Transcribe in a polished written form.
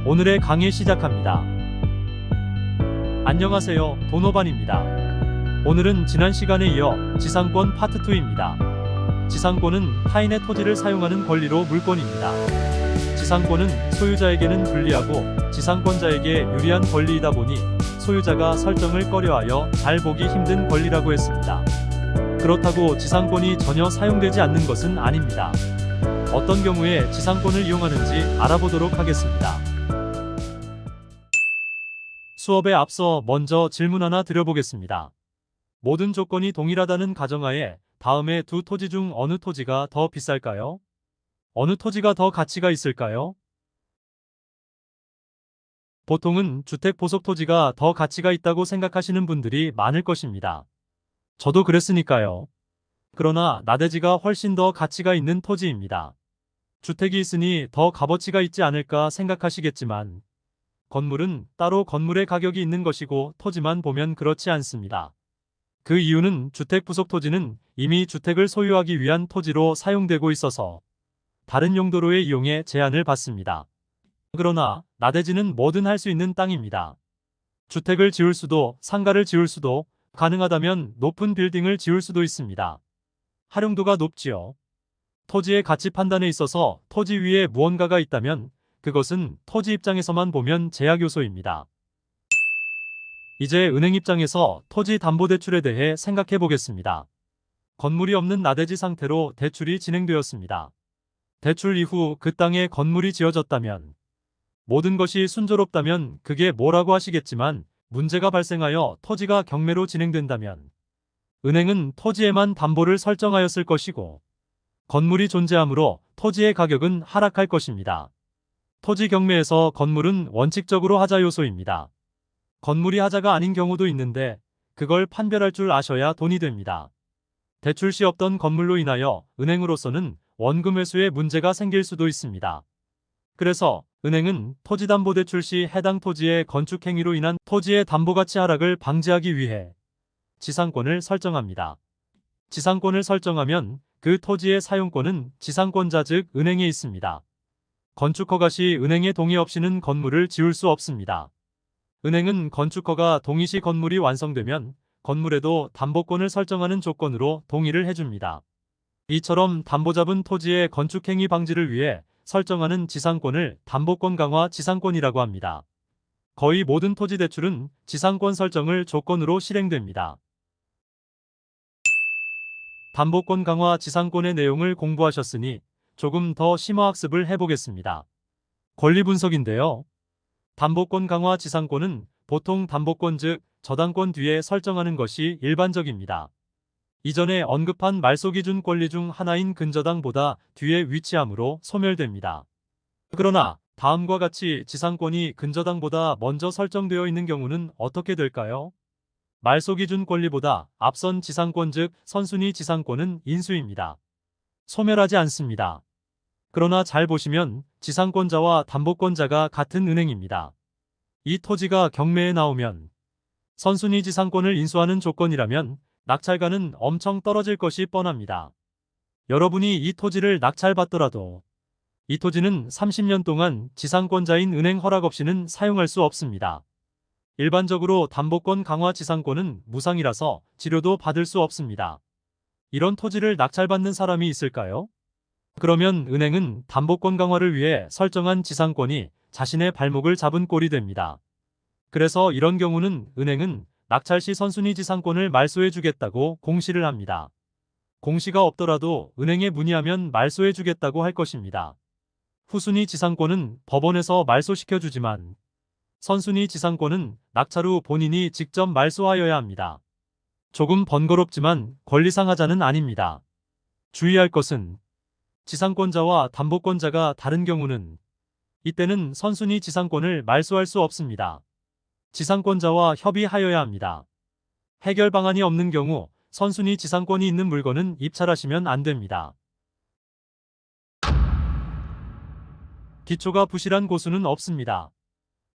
오늘의 강의 시작합니다. 안녕하세요, 도노반입니다. 오늘은 지난 시간에 이어 지상권 파트 2입니다. 지상권은 타인의 토지를 사용하는 권리로 물권입니다. 지상권은 소유자에게는 불리하고 지상권자에게 유리한 권리이다 보니 소유자가 설정을 꺼려하여 잘 보기 힘든 권리라고 했습니다. 그렇다고 지상권이 전혀 사용되지 않는 것은 아닙니다. 어떤 경우에 지상권을 이용하는지 알아보도록 하겠습니다. 수업에 앞서 먼저 질문 하나 드려보겠습니다. 모든 조건이 동일하다는 가정하에 다음에 두 토지 중 어느 토지가 더 비쌀까요? 어느 토지가 더 가치가 있을까요? 보통은 주택 보석 토지가 더 가치가 있다고 생각하시는 분들이 많을 것입니다. 저도 그랬으니까요. 그러나 나대지가 훨씬 더 가치가 있는 토지입니다. 주택이 있으니 더 값어치가 있지 않을까 생각하시겠지만 건물은 따로 건물의 가격이 있는 것이고 토지만 보면 그렇지 않습니다. 그 이유는 주택 부속 토지는 이미 주택을 소유하기 위한 토지로 사용되고 있어서 다른 용도로의 이용에 제한을 받습니다. 그러나 나대지는 뭐든 할 수 있는 땅입니다. 주택을 지을 수도 상가를 지을 수도 가능하다면 높은 빌딩을 지을 수도 있습니다. 활용도가 높지요. 토지의 가치 판단에 있어서 토지 위에 무언가가 있다면 그것은 토지 입장에서만 보면 제약 요소입니다. 이제 은행 입장에서 토지 담보대출에 대해 생각해 보겠습니다. 건물이 없는 나대지 상태로 대출이 진행되었습니다. 대출 이후 그 땅에 건물이 지어졌다면 모든 것이 순조롭다면 그게 뭐라고 하시겠지만 문제가 발생하여 토지가 경매로 진행된다면 은행은 토지에만 담보를 설정하였을 것이고 건물이 존재하므로 토지의 가격은 하락할 것입니다. 토지 경매에서 건물은 원칙적으로 하자 요소입니다. 건물이 하자가 아닌 경우도 있는데 그걸 판별할 줄 아셔야 돈이 됩니다. 대출 시 없던 건물로 인하여 은행으로서는 원금 회수에 문제가 생길 수도 있습니다. 그래서 은행은 토지담보대출 시 해당 토지의 건축행위로 인한 토지의 담보가치 하락을 방지하기 위해 지상권을 설정합니다. 지상권을 설정하면 그 토지의 사용권은 지상권자 즉 은행에 있습니다. 건축허가 시 은행의 동의 없이는 건물을 지을 수 없습니다. 은행은 건축허가 동의 시 건물이 완성되면 건물에도 담보권을 설정하는 조건으로 동의를 해줍니다. 이처럼 담보 잡은 토지의 건축행위 방지를 위해 설정하는 지상권을 담보권 강화 지상권이라고 합니다. 거의 모든 토지 대출은 지상권 설정을 조건으로 실행됩니다. 담보권 강화 지상권의 내용을 공부하셨으니 조금 더 심화학습을 해보겠습니다. 권리 분석인데요. 담보권 강화 지상권은 보통 담보권 즉 저당권 뒤에 설정하는 것이 일반적입니다. 이전에 언급한 말소기준 권리 중 하나인 근저당보다 뒤에 위치하므로 소멸됩니다. 그러나 다음과 같이 지상권이 근저당보다 먼저 설정되어 있는 경우는 어떻게 될까요? 말소기준 권리보다 앞선 지상권 즉 선순위 지상권은 인수입니다. 소멸하지 않습니다. 그러나 잘 보시면 지상권자와 담보권자가 같은 은행입니다. 이 토지가 경매에 나오면 선순위 지상권을 인수하는 조건이라면 낙찰가는 엄청 떨어질 것이 뻔합니다. 여러분이 이 토지를 낙찰받더라도 이 토지는 30년 동안 지상권자인 은행 허락 없이는 사용할 수 없습니다. 일반적으로 담보권 강화 지상권은 무상이라서 치료도 받을 수 없습니다. 이런 토지를 낙찰받는 사람이 있을까요? 그러면 은행은 담보권 강화를 위해 설정한 지상권이 자신의 발목을 잡은 꼴이 됩니다. 그래서 이런 경우는 은행은 낙찰 시 선순위 지상권을 말소해 주겠다고 공시를 합니다. 공시가 없더라도 은행에 문의하면 말소해 주겠다고 할 것입니다. 후순위 지상권은 법원에서 말소시켜 주지만 선순위 지상권은 낙찰 후 본인이 직접 말소하여야 합니다. 조금 번거롭지만 권리상 하자는 아닙니다. 주의할 것은 지상권자와 담보권자가 다른 경우는 이때는 선순위 지상권을 말소할 수 없습니다. 지상권자와 협의하여야 합니다. 해결 방안이 없는 경우 선순위 지상권이 있는 물건은 입찰하시면 안 됩니다. 기초가 부실한 고수는 없습니다.